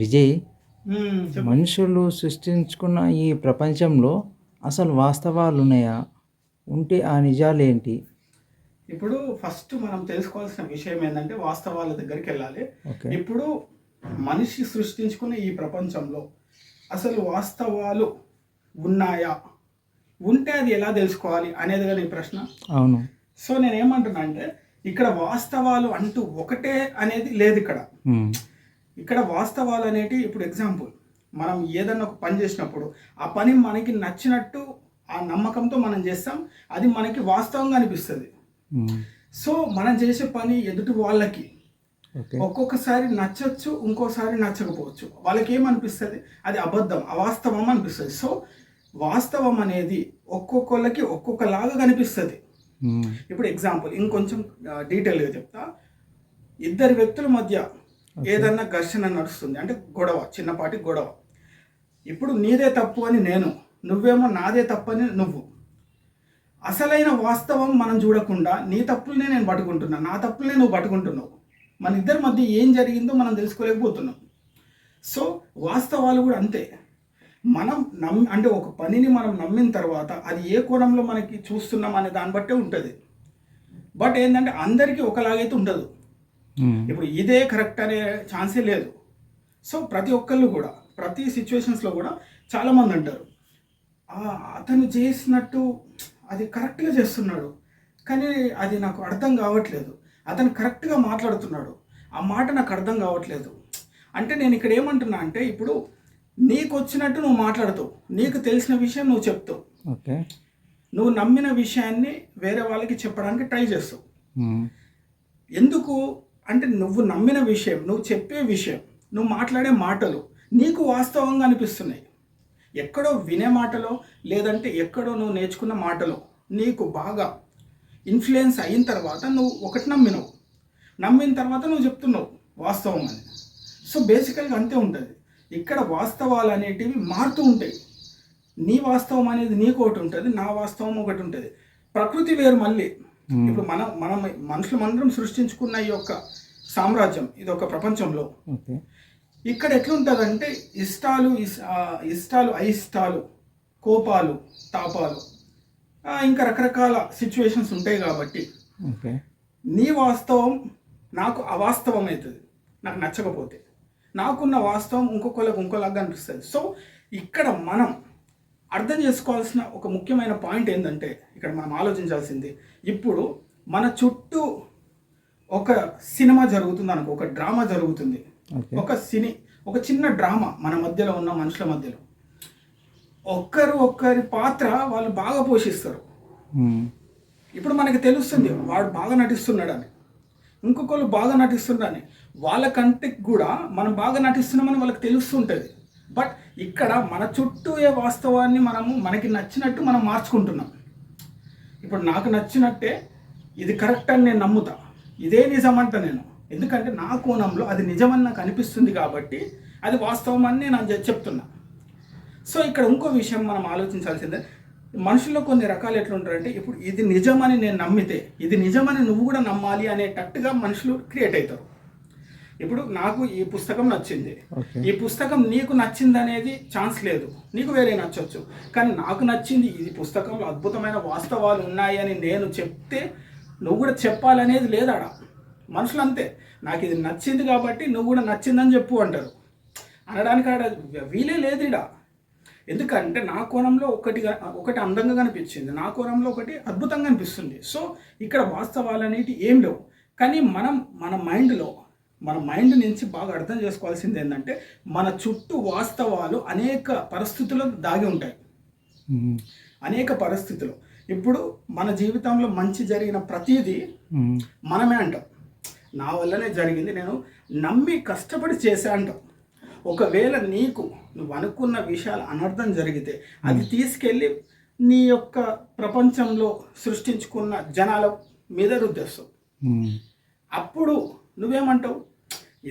విజయ్, చెప్పు. మనుషులు సృష్టించుకున్న ఈ ప్రపంచంలో అసలు వాస్తవాలున్నాయా? ఉంటే ఆ నిజాలేంటి? ఇప్పుడు ఫస్ట్ మనం తెలుసుకోవాల్సిన విషయం ఏంటంటే వాస్తవాల దగ్గరికి వెళ్ళాలి. ఓకే. ఇప్పుడు మనిషి సృష్టించుకున్న ఈ ప్రపంచంలో అసలు వాస్తవాలు ఉన్నాయా? ఉంటే అది ఎలా తెలుసుకోవాలి అనేది కదా ఈ ప్రశ్న. అవును. సో నేనేమంటున్నా అంటే ఇక్కడ వాస్తవాలు అంటూ ఒకటే అనేది లేదు ఇక్కడ. ఇక్కడ వాస్తవాలు అనేటి ఇప్పుడు ఎగ్జాంపుల్ మనం ఏదన్నా ఒక పని చేసినప్పుడు ఆ పని మనకి నచ్చినట్టు ఆ నమ్మకంతో మనం చేస్తాం, అది మనకి వాస్తవంగా అనిపిస్తుంది. సో మనం చేసే పని ఎదుటి వాళ్ళకి ఒక్కొక్కసారి నచ్చచ్చు, ఇంకోసారి నచ్చకపోవచ్చు. వాళ్ళకి ఏమనిపిస్తుంది? అది అబద్ధం, అవాస్తవం అనిపిస్తుంది. సో వాస్తవం అనేది ఒక్కొక్కళ్ళకి ఒక్కొక్కలాగా కనిపిస్తుంది. ఇప్పుడు ఎగ్జాంపుల్ ఇంకొంచెం డీటెయిల్గా చెప్తా. ఇద్దరు వ్యక్తుల మధ్య ఏదన్నా ఘర్షణ నడుస్తుంది, అంటే గొడవ, చిన్నపాటి గొడవ. ఇప్పుడు నీదే తప్పు అని నేను, నువ్వేమో నాదే తప్పు అని నువ్వు. అసలైన వాస్తవం మనం చూడకుండా నీ తప్పులనే నేను పట్టుకుంటున్నా, నా తప్పులనే నువ్వు పట్టుకుంటున్నావు. మన ఇద్దరి మధ్య ఏం జరిగిందో మనం తెలుసుకోలేకపోతున్నాం. సో వాస్తవాలు కూడా అంతే. మనం అంటే ఒక పనిని మనం నమ్మిన తర్వాత అది ఏ కోణంలో మనకి చూస్తున్నాం అనే దాన్ని బట్టే ఉంటుంది. బట్ ఏంటంటే అందరికీ ఒకలాగైతే ఉండదు. ఇప్పుడు ఇదే కరెక్ట్ అనే ఛాన్సే లేదు. సో ప్రతి ఒక్కళ్ళు కూడా ప్రతి సిచ్యువేషన్స్లో కూడా చాలామంది అంటారు అతను చేసినట్టు అది కరెక్ట్గా చేస్తున్నాడు, కానీ అది నాకు అర్థం కావట్లేదు. అతను కరెక్ట్గా మాట్లాడుతున్నాడు, ఆ మాట నాకు అర్థం కావట్లేదు. అంటే నేను ఇక్కడ ఏమంటున్నా అంటే ఇప్పుడు నీకు వచ్చినట్టు నువ్వు మాట్లాడుతావు, నీకు తెలిసిన విషయం నువ్వు చెప్తావు, ఓకే, నువ్వు నమ్మిన విషయాన్ని వేరే వాళ్ళకి చెప్పడానికి ట్రై చేస్తావు. ఎందుకు అంటే నువ్వు నమ్మిన విషయం, నువ్వు చెప్పే విషయం, నువ్వు మాట్లాడే మాటలు నీకు వాస్తవంగా అనిపిస్తున్నాయి. ఎక్కడో వినే మాటలో లేదంటే ఎక్కడో నువ్వు నేర్చుకున్న మాటలో నీకు బాగా ఇన్ఫ్లుయెన్స్ అయిన తర్వాత నువ్వు ఒకటి నమ్మిన తర్వాత నువ్వు చెప్తున్నావు వాస్తవం అని. సో బేసికల్గా అంతే ఉంటుంది. ఇక్కడ వాస్తవాలు అనేటివి మారుతూ ఉంటాయి. నీ వాస్తవం అనేది నీకు ఒకటి ఉంటుంది, నా వాస్తవం ఒకటి ఉంటుంది. ప్రకృతి వేరు మళ్ళీ. ఇప్పుడు మనం మనుషులందరం సృష్టించుకున్న ఈ యొక్క సామ్రాజ్యం, ఇది ఒక ప్రపంచంలో ఇక్కడ ఎట్లుంటుందంటే ఇష్టాలు అయిష్టాలు, కోపాలు తాపాలు, ఇంకా రకరకాల సిచ్యువేషన్స్ ఉంటాయి. కాబట్టి నీ వాస్తవం నాకు అవాస్తవం అవుతుంది, నాకు నచ్చకపోతే. నాకున్న వాస్తవం ఇంకోలాగా అనిపిస్తుంది. సో ఇక్కడ మనం అర్థం చేసుకోవాల్సిన ఒక ముఖ్యమైన పాయింట్ ఏంటంటే ఇక్కడ మనం ఆలోచించాల్సింది, ఇప్పుడు మన చుట్టూ ఒక సినిమా జరుగుతుంది అనుకో, ఒక డ్రామా జరుగుతుంది. ఒక చిన్న డ్రామా మన మధ్యలో ఉన్న మనుషుల మధ్యలో ఒక్కరి పాత్ర వాళ్ళు బాగా పోషిస్తారు. ఇప్పుడు మనకి తెలుస్తుంది వాడు బాగా నటిస్తున్నాడని, ఇంకొకరు బాగా నటిస్తున్నాడని. వాళ్ళ కంటికి కూడా మనం బాగా నటిస్తున్నామని వాళ్ళకి తెలుస్తుంటుంది. బట్ ఇక్కడ మన చుట్టూ ఏ వాస్తవాన్ని మనకి నచ్చినట్టు మనం మార్చుకుంటున్నాం. ఇప్పుడు నాకు నచ్చినట్టే ఇది కరెక్ట్ అని నేను నమ్ముతా, ఇదే నిజమంట నేను. ఎందుకంటే నా కోణంలో అది నిజమని నాకు అనిపిస్తుంది కాబట్టి అది వాస్తవం అని నేను చెప్తున్నా. సో ఇక్కడ ఇంకో విషయం మనం ఆలోచించాల్సిందే, మనుషుల్లో కొన్ని రకాలు ఎట్లుంటారంటే ఇప్పుడు ఇది నిజమని నేను నమ్మితే ఇది నిజమని నువ్వు కూడా నమ్మాలి అనేటట్టుగా మనుషులు క్రియేట్ అవుతారు. ఇప్పుడు నాకు ఈ పుస్తకం నచ్చింది, ఈ పుస్తకం నీకు నచ్చింది అనేది ఛాన్స్ లేదు, నీకు వేరే నచ్చవచ్చు. కానీ నాకు నచ్చింది, ఇది పుస్తకంలో అద్భుతమైన వాస్తవాలు ఉన్నాయి అని నేను చెప్తే నువ్వు కూడా చెప్పాలనేది లేదు ఆడ. మనుషులు అంతే, నాకు ఇది నచ్చింది కాబట్టి నువ్వు కూడా నచ్చిందని చెప్పు అంటారు. అనడానికి ఆడ వీలే లేదు ఇడ. ఎందుకంటే నా కోణంలో ఒకటి అందంగా కనిపించింది, నా కోణంలో ఒకటి అద్భుతంగా అనిపిస్తుంది. సో ఇక్కడ వాస్తవాలు అనేవి ఏం లేవు. కానీ మన మైండ్ నుంచి బాగా అర్థం చేసుకోవాల్సింది ఏంటంటే మన చుట్టూ వాస్తవాలు అనేక పరిస్థితుల్లో దాగి ఉంటాయి. అనేక పరిస్థితులు. ఇప్పుడు మన జీవితంలో మంచి జరిగిన ప్రతిదీ మనమే అంటాం, నా వల్లనే జరిగింది, నేను నమ్మి కష్టపడి చేసా అంటాం. ఒకవేళ నువ్వు అనుకున్న విషయాలు అనర్థం జరిగితే అది తీసుకెళ్ళి నీ యొక్క ప్రపంచంలో సృష్టించుకున్న జనాల మీద రుద్దేస్తావు. అప్పుడు నువ్వేమంటావు,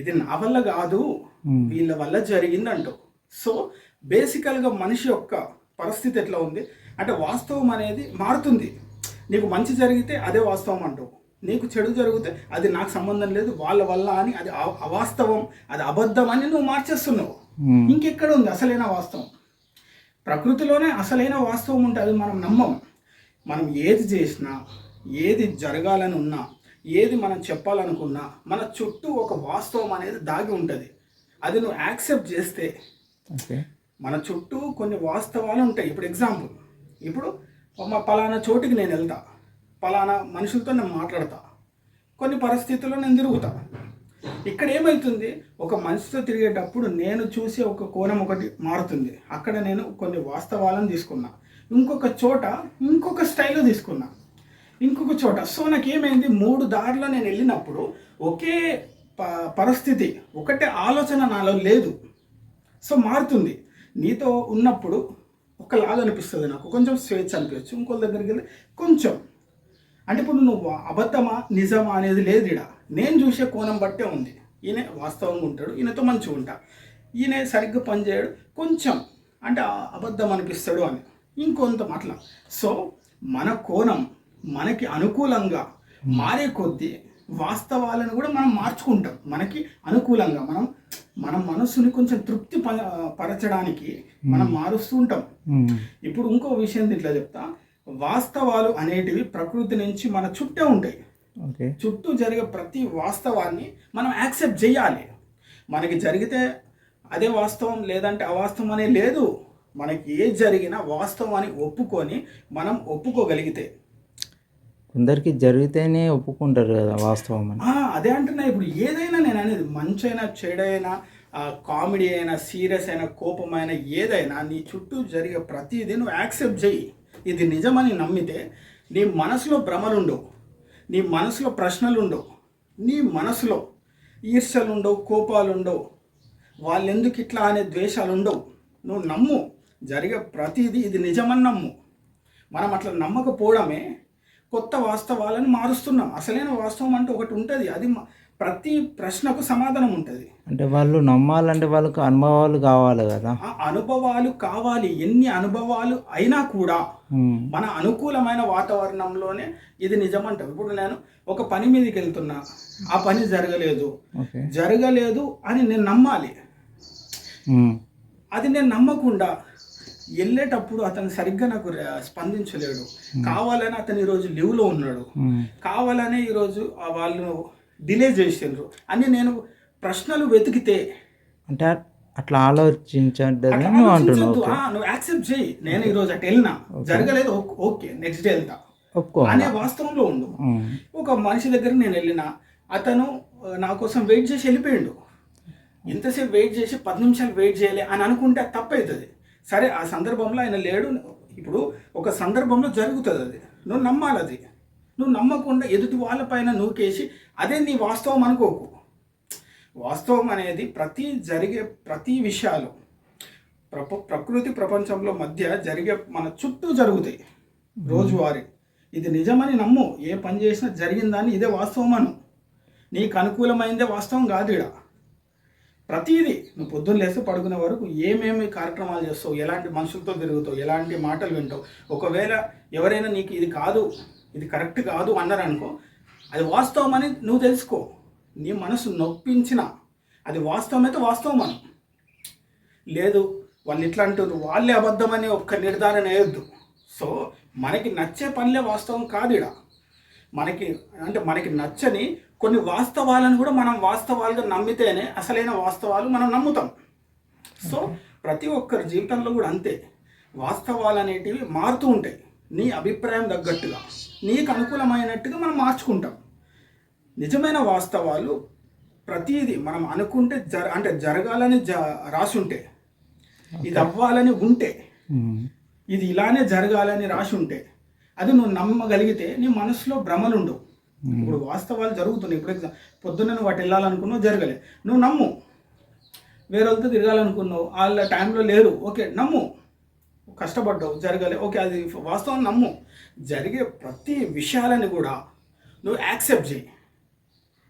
ఇది నా వల్ల కాదు, వీళ్ళ వల్ల జరిగింది అంటావు. సో బేసికల్గా మనిషి యొక్క పరిస్థితి ఎట్లా ఉంది అంటే వాస్తవం అనేది మారుతుంది. నీకు మంచి జరిగితే అదే వాస్తవం అంటావు, నీకు చెడు జరిగితే అది నాకు సంబంధం లేదు వాళ్ళ వల్ల అని, అది అవాస్తవం, అది అబద్ధం అని నువ్వు మార్చేస్తున్నావు. ఇంకెక్కడ ఉంది అసలైన వాస్తవం? ప్రకృతిలోనే అసలైన వాస్తవం ఉంటే అది మనం నమ్మం. మనం ఏది చేసినా, ఏది జరగాలని ఉన్నా, ఏది మనం చెప్పాలనుకున్నా మన చుట్టూ ఒక వాస్తవం అనేది దాగి ఉంటుంది. అది నువ్వు యాక్సెప్ట్ చేస్తే మన చుట్టూ కొన్ని వాస్తవాలు ఉంటాయి. ఇప్పుడు ఎగ్జాంపుల్, ఇప్పుడు పలానా చోటికి నేను వెళ్తా, పలానా మనుషులతో నేను మాట్లాడతా, కొన్ని పరిస్థితుల్లో నేను తిరుగుతా. ఇక్కడ ఏమవుతుంది, ఒక మనిషితో తిరిగేటప్పుడు నేను చూసే ఒక కోణం ఒకటి మారుతుంది. అక్కడ నేను కొన్ని వాస్తవాలను తీసుకున్నా, ఇంకొక చోట ఇంకొక స్టైల్లో తీసుకున్నా, ఇంకొక చోట. సో నాకేమైంది, 3 దారిలో నేను వెళ్ళినప్పుడు ఒకే పరిస్థితి, ఒకటే ఆలోచన నాలో లేదు. సో మారుతుంది. నీతో ఉన్నప్పుడు ఒకలాగా అనిపిస్తుంది, నాకు కొంచెం స్వేచ్ఛ అనిపించచ్చు. ఇంకోళ్ళ దగ్గరికి వెళ్ళి కొంచెం, అంటే ఇప్పుడు నువ్వు అబద్ధమా నిజమా అనేది లేదు ఇక్కడ. నేను చూసే కోణం బట్టే ఉంది. ఈయన వాస్తవంగా ఉంటాడు, ఈయనతో మంచిగా ఉంటా, ఈయన సరిగ్గా పనిచేయడు, కొంచెం అంటే అబద్ధం అనిపిస్తాడు అని ఇంకొంత అట్లా. సో మన కోణం మనకి అనుకూలంగా మారే కొద్దీ వాస్తవాలను కూడా మనం మార్చుకుంటాం. మనకి అనుకూలంగా మన మనసుని కొంచెం తృప్తి పరచడానికి మనం మారుస్తూ ఉంటాం. ఇప్పుడు ఇంకో విషయం దీంట్లో చెప్తా. వాస్తవాలు అనేటివి ప్రకృతి నుంచి మన చుట్టే ఉంటాయి. చుట్టూ జరిగే ప్రతి వాస్తవాన్ని మనం యాక్సెప్ట్ చేయాలి. మనకి జరిగితే అదే వాస్తవం, లేదంటే అవాస్తవం అనే లేదు. మనకి ఏది జరిగినా వాస్తవం అని ఒప్పుకొని మనం ఒప్పుకోగలిగితే, కొందరికి జరిగితేనే ఒప్పుకుంటారు కదా వాస్తవం అని. అదే అంటున్నా. ఇప్పుడు ఏదైనా నేను అనేది మంచైనా చెడైనా, కామెడీ అయినా, సీరియస్ అయినా, కోపమైనా, ఏదైనా నీ చుట్టూ జరిగే ప్రతిదీ నువ్వు యాక్సెప్ట్ చేయి. ఇది నిజమని నమ్మితే నీ మనసులో భ్రమలుండవు, నీ మనసులో ప్రశ్నలుండవు, నీ మనసులో ఈర్ష్యలుండవు, కోపాలుండవు, వాళ్ళెందుకు ఇట్లా అనే ద్వేషాలు ఉండవు. నువ్వు నమ్ము, జరిగే ప్రతిదీ ఇది నిజమని నమ్ము. మనం అట్లా నమ్మకపోవడమే కొత్త వాస్తవాలను మారుస్తున్నాం. అసలైన వాస్తవం అంటే ఒకటి ఉంటుంది, అది ప్రతి ప్రశ్నకు సమాధానం ఉంటుంది. అంటే వాళ్ళు నమ్మాలంటే వాళ్ళకు అనుభవాలు కావాలి కదా. ఆ అనుభవాలు కావాలి. ఎన్ని అనుభవాలు అయినా కూడా మన అనుకూలమైన వాతావరణంలోనే ఇది నిజమంటారు. ఇప్పుడు నేను ఒక పని మీదకి వెళ్తున్నా, ఆ పని జరగలేదు అని నేను నమ్మాలి. అది నేను నమ్మకుండా వెళ్ళేటప్పుడు అతను సరిగ్గా నాకు స్పందించలేడు, కావాలని అతను ఈరోజు లీవ్లో ఉన్నాడు, కావాలనే ఈరోజు వాళ్ళు డిలే చేసిండ్రు అని నేను ప్రశ్నలు వెతికితే, అంటే అట్లా ఆలోచించద్దు నువ్వు యాక్సెప్ట్ చేయి. నేను ఈరోజు అటు వెళ్ళినా, జరగలేదు, ఓకే నెక్స్ట్ డే వెళ్తా అనే వాస్తవంలో ఉండు. ఒక మనిషి దగ్గర నేను వెళ్ళినా, అతను నా కోసం వెయిట్ చేసి వెళ్ళిపోయిండు. ఎంతసేపు వెయిట్ చేసి 10 నిమిషాలు వెయిట్ చేయాలి అని అనుకుంటే అది తప్పు అవుతుంది. సరే, ఆ సందర్భంలో ఆయన లేడు. ఇప్పుడు ఒక సందర్భంలో జరుగుతుంది, అది నువ్వు నమ్మాలి. అది నువ్వు నమ్మకుండా ఎదుటి వాళ్ళపైన నూకేసి అదే నీ వాస్తవం అనుకోకు. వాస్తవం అనేది జరిగే ప్రతి విషయాలు ప్రకృతి ప్రపంచంలో మధ్య జరిగే మన చుట్టూ జరుగుతాయి రోజువారీ. ఇది నిజమని నమ్ము. ఏ పని చేసినా జరిగిందని ఇదే వాస్తవం అను. నీకు అనుకూలమైందే వాస్తవం కాదు ఇక్కడ. ప్రతిదీ నువ్వు పొద్దున్న లేస్తే పడుకునే వరకు ఏమేమి కార్యక్రమాలు చేస్తావు, ఎలాంటి మనుషులతో తిరుగుతావు, ఎలాంటి మాటలు వింటావు. ఒకవేళ ఎవరైనా నీకు ఇది కాదు, ఇది కరెక్ట్ కాదు అన్నారనుకో, అది వాస్తవం అని నువ్వు తెలుసుకో. నీ మనసు నొప్పించిన అది వాస్తవం అయితే వాస్తవం అను. లేదు వాళ్ళు ఇట్లా అంటారు, వాళ్ళే అబద్ధమని ఒక్క నిర్ధారణ వేయొద్దు. సో మనకి నచ్చే పనిలే వాస్తవం కాదు ఇక్కడ. మనకి నచ్చని కొన్ని వాస్తవాలను కూడా మనం వాస్తవాలుగా నమ్మితేనే అసలైన వాస్తవాలు మనం నమ్ముతాం. సో ప్రతి ఒక్కరి జీవితంలో కూడా అంతే. వాస్తవాలు అనేటివి మారుతూ ఉంటాయి. నీ అభిప్రాయం తగ్గట్టుగా, నీకు అనుకూలమైనట్టుగా మనం మార్చుకుంటాం. నిజమైన వాస్తవాలు ప్రతిదీ మనం అనుకుంటే అంటే జరగాలని రాసి ఉంటే, ఇది అవ్వాలని ఉంటే, ఇది ఇలానే జరగాలని రాసి ఉంటే, అది నువ్వు నమ్మగలిగితే నీ మనసులో భ్రమలు ఉండవు. ఇప్పుడు వాస్తవాలు జరుగుతున్నాయి. ఇప్పుడు పొద్దున్న నువ్వు వాటి వెళ్ళాలనుకున్నావు, జరగలే, నువ్వు నమ్ము. వేరే వాళ్ళతో తిరగాలనుకున్నావు, వాళ్ళ టైంలో లేరు, ఓకే నమ్ము. కష్టపడ్డావు, జరగలే, ఓకే అది వాస్తవం నమ్ము. జరిగే ప్రతి విషయాలని కూడా నువ్వు యాక్సెప్ట్ చేయి.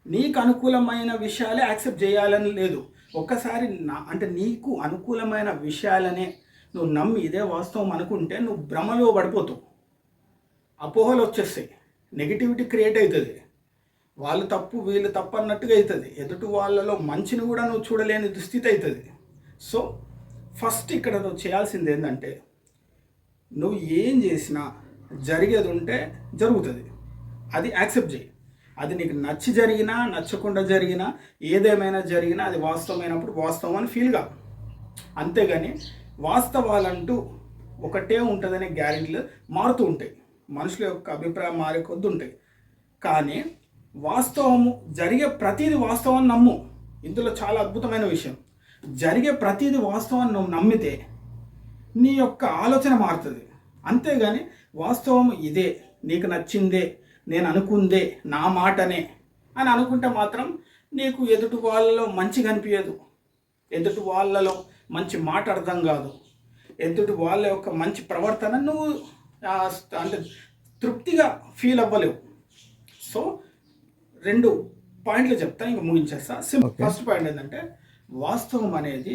నీకు అనుకూలమైన విషయాలే యాక్సెప్ట్ చేయాలని లేదు. ఒక్కసారి అంటే నీకు అనుకూలమైన విషయాలనే నువ్వు నమ్మి ఇదే వాస్తవం అనుకుంటే నువ్వు భ్రమలో పడిపోతావు, అపోహలు వచ్చేస్తాయి, నెగిటివిటీ క్రియేట్ అవుతుంది. వాళ్ళు తప్పు వీళ్ళు తప్పు అన్నట్టుగా అవుతుంది. ఎదుటి వాళ్ళలో మంచిని కూడా నువ్వు చూడలేని దుస్థితి అవుతుంది. సో ఫస్ట్ ఇక్కడ నువ్వు చేయాల్సింది ఏంటంటే, నువ్వు ఏం చేసినా జరిగేది ఉంటే జరుగుతుంది, అది యాక్సెప్ట్ చేయి. అది నీకు నచ్చి జరిగినా నచ్చకుండా జరిగినా ఏదేమైనా జరిగినా అది వాస్తవమైనప్పుడు వాస్తవం అని ఫీల్గా. అంతేగాని వాస్తవాలంటూ ఒకటే ఉంటుందనే గ్యారెంటీలు మారుతూ ఉంటాయి. మనుషుల యొక్క అభిప్రాయం మారే కొద్ది ఉంటాయి. కానీ వాస్తవము జరిగే ప్రతిదీ వాస్తవం నమ్ము. ఇందులో చాలా అద్భుతమైన విషయం, జరిగే ప్రతిదీ వాస్తవం నువ్వు నమ్మితే నీ యొక్క ఆలోచన మారుతుంది. అంతేగాని వాస్తవం ఇదే, నీకు నచ్చిందే, నేను అనుకుందే, నా మాటనే అని అనుకుంటే మాత్రం నీకు ఎదుటి వాళ్ళలో మంచి కనిపించదు, ఎదుటి వాళ్ళలో మంచి మాట అర్థం కాదు, ఎదుటి వాళ్ళ యొక్క మంచి ప్రవర్తన నువ్వు అంటే తృప్తిగా ఫీల్ అవ్వలేవు. సో 2 పాయింట్లు చెప్తా, ఇంకా ముగించేస్తా. ఫస్ట్ పాయింట్ ఏంటంటే, వాస్తవం అనేది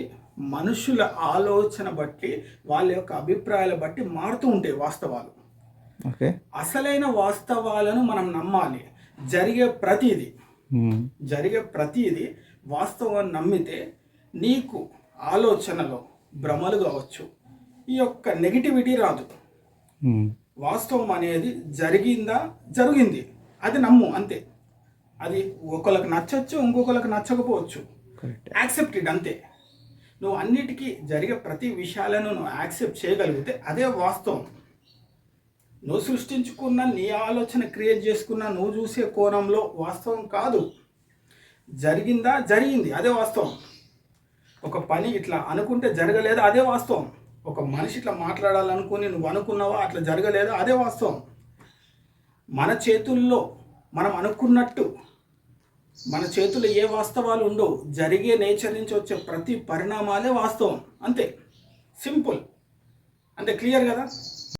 మనుషుల ఆలోచన బట్టి వాళ్ళ యొక్క అభిప్రాయాల బట్టి మారుతూ ఉంటాయి వాస్తవాలు. అసలైన వాస్తవాలను మనం నమ్మాలి. జరిగే ప్రతిదీ వాస్తవం నమ్మితే నీకు ఆలోచనలో భ్రమలు కావచ్చు, ఈ యొక్క నెగిటివిటీ రాదు. వాస్తవం అనేది జరిగింది అది నమ్ము, అంతే. అది ఒకరికి నచ్చచ్చు, ఇంకొకరికి నచ్చకపోవచ్చు, యాక్సెప్టెడ్ అంతే. నువ్వు అన్నిటికీ జరిగే ప్రతి విషయాలను నువ్వు యాక్సెప్ట్ చేయగలిగితే అదే వాస్తవం. నువ్వు సృష్టించుకున్న నీ ఆలోచన క్రియేట్ చేసుకున్న నువ్వు చూసే కోణంలో వాస్తవం కాదు. జరిగింది అదే వాస్తవం. ఒక పని ఇట్లా అనుకుంటే జరగలేదు, అదే వాస్తవం. ఒక మనిషి ఇట్లా మాట్లాడాలనుకుని నువ్వు అనుకున్నావా, అట్లా జరగలేదు, అదే వాస్తవం. మన చేతుల్లో మనం అనుకున్నట్టు మన చేతుల్లో ఏ వాస్తవాలు ఉండవు. జరిగే నేచర్ నుంచి వచ్చే ప్రతి పరిణామాలే వాస్తవం, అంతే. సింపుల్, అంతే. క్లియర్ కదా?